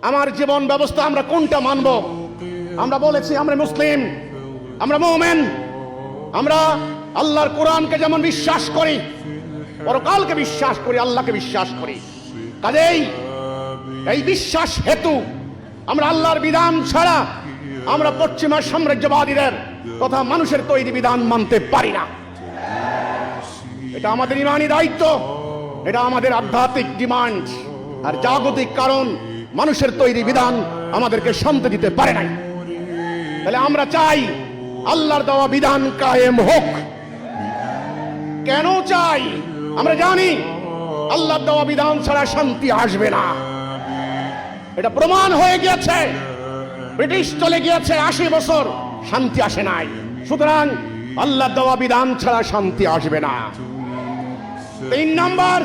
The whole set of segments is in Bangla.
আমার জীবন ব্যবস্থা আমরা কোনটা মানব? আমরা বলেছি আমরা মুসলিম, আমরা মুমিন, আমরা আল্লাহর কোরআনকে যেমন বিশ্বাস করি, পরকালকে বিশ্বাস করি, আল্লাহকে বিশ্বাস করি। কাজেই এই বিশ্বাস হেতু আমরা আল্লাহর বিধান ছাড়া আমরা পশ্চিমা সাম্রাজ্যবাদীদের তথা মানুষের তৈরি বিধান মানতে পারি না। এটা আমাদের ইমানি দায়িত্ব, এটা আমাদের আধ্যাত্মিক ডিমান্ড। আর জাগতিক কারণ মানুষের তৈরি বিধান আমাদেরকে শান্তি দিতে পারে নাই। তাহলে আমরা চাই আল্লাহর দেওয়া বিধান কায়েম হোক। কেন চাই? আমরা জানি আল্লাহর দেওয়া বিধান ছাড়া শান্তি আসবে না। এটা প্রমাণ হয়ে গিয়েছে। ব্রিটিশ চলে গিয়েছে 80 বছর, শান্তি আসে নাই। সুতরাং আল্লাহর দেওয়া বিধান ছাড়া শান্তি আসবে না। 3 নাম্বার,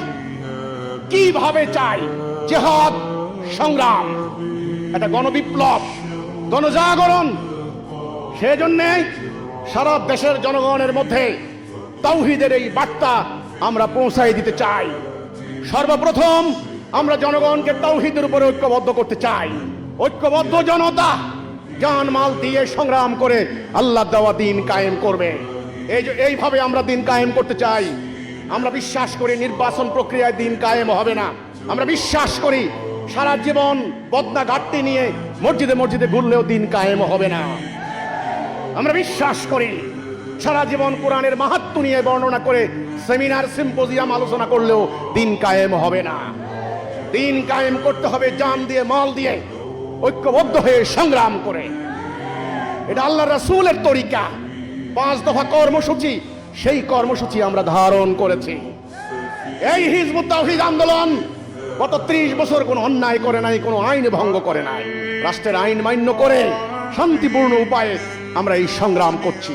কিভাবে চাই? জিহাদ, সংগ্রাম, এটা গণবিপ্লব, গণজাগরণ। সেজন্য সারা দেশের জনগণের মধ্যে তাওহীদের এই বার্তা আমরা পৌঁছাই দিতে চাই। সর্বপ্রথম আমরা জনগণকে তাওহীদের উপরে ঐক্যবদ্ধ করতে চাই। ঐক্যবদ্ধ জনতা জান মাল দিয়ে সংগ্রাম করে আল্লাহ দেওয়া দিন কায়েম করবে। এইভাবে আমরা দিন কায়েম করতে চাই। আমরা বিশ্বাস করি নির্বাচন প্রক্রিয়ায় দিন কায়েম হবে না। আমরা বিশ্বাস করি সারা জীবন বদনা ঘাটতি নিয়ে মসজিদে মসজিদে ঘুরলেও দিন কায়েম হবে না। আমরা বিশ্বাস করি সারা জীবন কোরআনের মাহাত্ম্য নিয়ে বর্ণনা করে সেমিনার সিম্পোজিয়াম আলোচনা করলেও দিন কায়েম হবে না। দিন কায়েম করতে হবে জান দিয়ে, মাল দিয়ে, ঐক্যবদ্ধ হয়ে সংগ্রাম করে। এটা আল্লাহ রাসূলের তরিকা। 5 দফা কর্মসূচি, সেই কর্মসূচি আমরা ধারণ করেছি। এই হিজবুত তাওহীদ আন্দোলন গত 30 বছর কোনো অন্যায় করে নাই, কোনো আইন ভঙ্গ করে নাই। রাষ্ট্রের আইন মান্য করে শান্তিপূর্ণ উপায়ে আমরা এই সংগ্রাম করছি।